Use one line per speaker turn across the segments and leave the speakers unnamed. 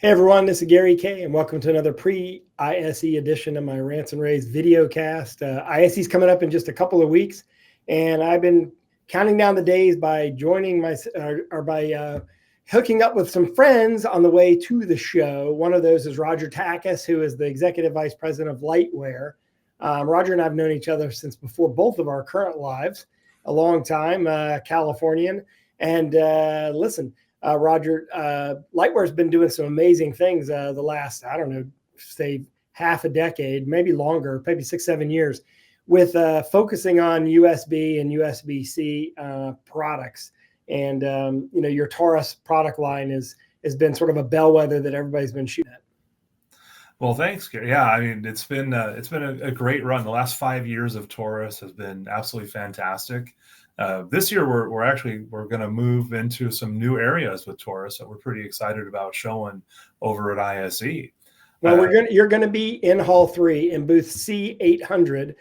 Hey everyone, this is Gary K, and welcome to another pre-ISE edition of my Rants and Raves video cast. ISE is coming up in just a couple of weeks, and I've been counting down the days by joining hooking up with some friends on the way to the show. One of those is Roger Takacs, who is the Executive Vice President of Lightware. Roger and I have known each other since before both of our current lives, a long time, Californian. And listen, Roger, Lightware's been doing some amazing things the last, I don't know, say half a decade, maybe longer, maybe 6-7 years, with focusing on USB and USB-C products. And your Taurus product line has been sort of a bellwether that everybody's been shooting at.
Well, thanks, Gary. Yeah, I mean, it's been a great run. The last 5 years of Taurus has been absolutely fantastic. This year, we're going to move into some new areas with Taurus that we're pretty excited about showing over at ISE.
Well, you're going to be in Hall 3 in booth C800.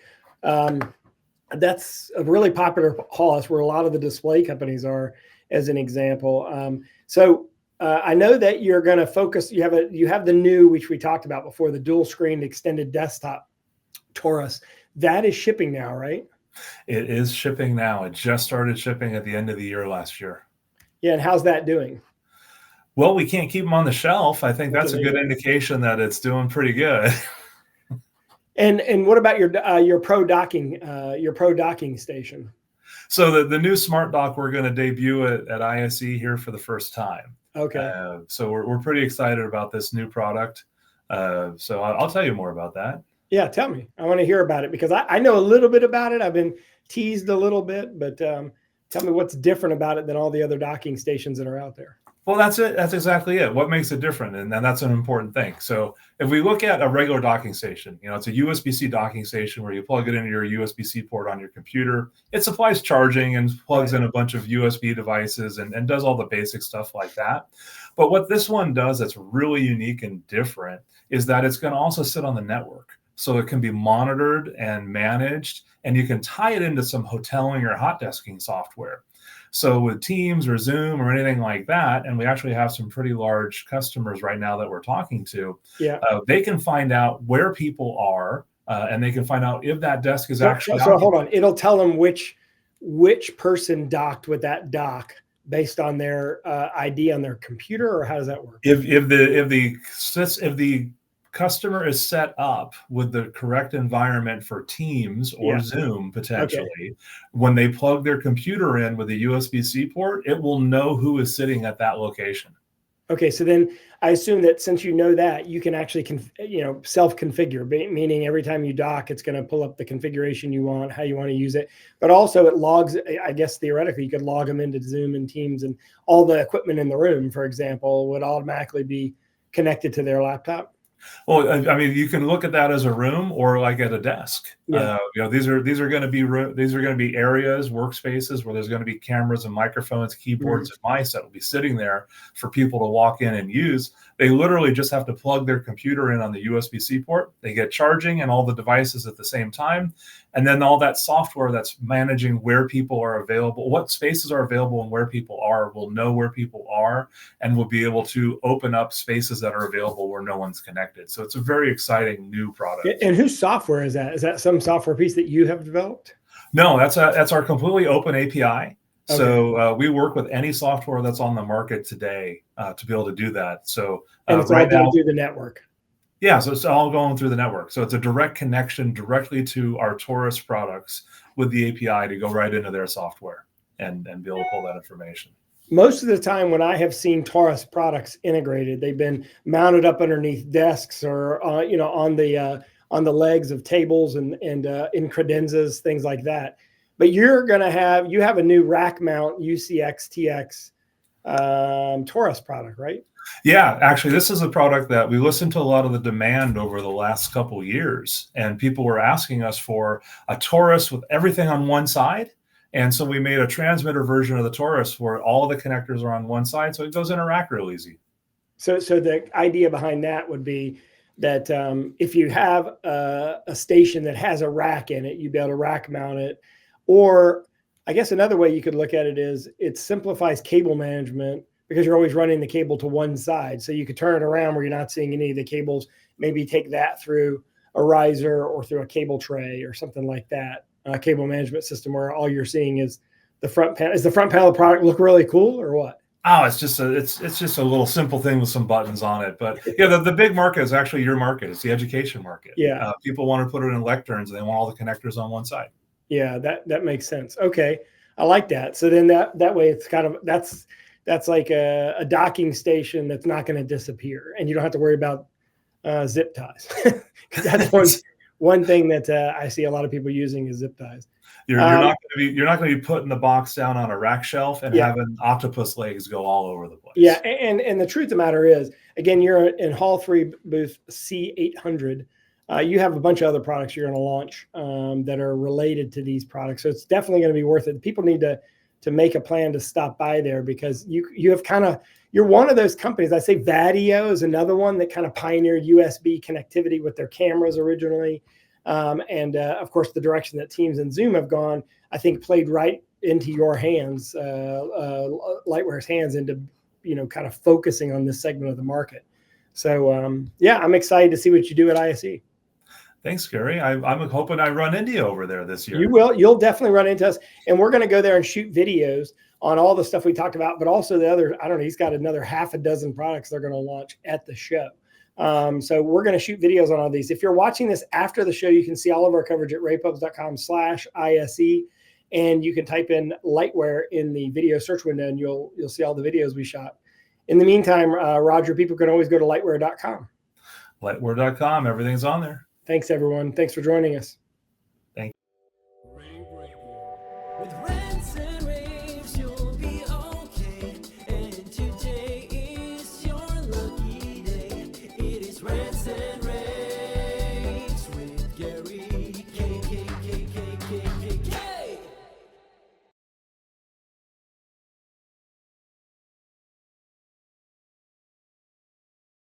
That's a really popular hall. That's where a lot of the display companies are, as an example. I know that you're going to focus. You have the new, which we talked about before, the dual screen extended desktop Taurus. That is shipping now, right?
It is shipping now. It just started shipping at the end of the year last year.
Yeah, and how's that doing?
Well, we can't keep them on the shelf. I think that's a good indication that it's doing pretty good.
And what about your pro docking station?
So the new smart dock, we're going to debut it at ISE here for the first time.
Okay.
So we're pretty excited about this new product. So I'll tell you more about that.
Yeah, tell me. I want to hear about it because I know a little bit about it. I've been teased a little bit, but tell me what's different about it than all the other docking stations that are out there.
Well, that's it. That's exactly it. What makes it different? And that's an important thing. So if we look at a regular docking station, it's a USB-C docking station where you plug it into your USB-C port on your computer. It supplies charging and plugs in a bunch of USB devices and does all the basic stuff like that. But what this one does that's really unique and different is that it's going to also sit on the network. So it can be monitored and managed, and you can tie it into some hoteling or hot desking software. So with Teams or Zoom or anything like that, and we actually have some pretty large customers right now that we're talking to, they can find out where people are, and they can find out if that desk is actually
So hold on. It'll tell them which person docked with that dock based on their ID on their computer, or how does that work?
If the customer is set up with the correct environment for Teams or Zoom, potentially, when they plug their computer in with a USB-C port, it will know who is sitting at that location.
Okay, so then I assume that since you know that, you can actually self-configure, meaning every time you dock, it's going to pull up the configuration you want, how you want to use it. But also it logs, I guess theoretically, you could log them into Zoom and Teams, and all the equipment in the room, for example, would automatically be connected to their laptop.
Well, I mean, you can look at that as a room or like at a desk.
Yeah.
These are going to be areas, workspaces where there's going to be cameras and microphones, keyboards, and mice that will be sitting there for people to walk in and use. They literally just have to plug their computer in on the USB-C port. They get charging and all the devices at the same time. And then all that software that's managing where people are available, what spaces are available and where people are, will know where people are and will be able to open up spaces that are available where no one's connected. So it's a very exciting new product.
And whose software is that? Is that some software piece that you have developed?
No, that's our completely open API. Okay. So we work with any software that's on the market today to be able to do that. So
and it's all going through the network.
Yeah, so it's all going through the network. So it's a direct connection directly to our Taurus products with the API to go right into their software and be able to pull that information.
Most of the time when I have seen Taurus products integrated, they've been mounted up underneath desks or on the legs of tables and in credenzas, things like that. But you have a new rack mount UCX TX Taurus product, right?
Yeah, actually, this is a product that we listened to a lot of the demand over the last couple of years, and people were asking us for a Taurus with everything on one side. And so we made a transmitter version of the Taurus where all the connectors are on one side, so it goes in a rack real easy.
So the idea behind that would be that if you have a station that has a rack in it, you'd be able to rack mount it. Or I guess another way you could look at it is it simplifies cable management because you're always running the cable to one side. So you could turn it around where you're not seeing any of the cables, maybe take that through a riser or through a cable tray or something like that, a cable management system where all you're seeing is the front panel. Is the front panel of the product look really cool or what?
Oh, it's just a little simple thing with some buttons on it. But yeah, the big market is actually your market. It's the education market.
Yeah.
People want to put it in lecterns and they want all the connectors on one side.
Yeah, that makes sense. Okay. I like that. So then that way it's kind of, that's like a docking station that's not going to disappear, and you don't have to worry about zip ties. That's one thing that I see a lot of people using is zip ties.
You're not going to be putting the box down on a rack shelf and having octopus legs go all over the place.
Yeah, and the truth of the matter is, again, you're in Hall 3 booth C800. You have a bunch of other products you're going to launch that are related to these products, so it's definitely going to be worth it. People need to make a plan to stop by there, because you have you're one of those companies. I say Vadio is another one that kind of pioneered USB connectivity with their cameras originally. And of course, the direction that Teams and Zoom have gone, I think, played right into your hands, Lightware's hands, into kind of focusing on this segment of the market. So yeah, I'm excited to see what you do at ISE.
Thanks, Gary. I'm hoping I run into you over there this year.
You will. You'll definitely run into us, and we're going to go there and shoot videos on all the stuff we talked about, but also the other. I don't know. He's got another half a dozen products they're going to launch at the show. So we're going to shoot videos on all these. If you're watching this after the show, you can see all of our coverage at ravepubs.com/ISE, and you can type in Lightware in the video search window, and you'll see all the videos we shot. In the meantime, Roger, people can always go to lightware.com.
Lightware.com. Everything's on there.
Thanks, everyone. Thanks for joining us.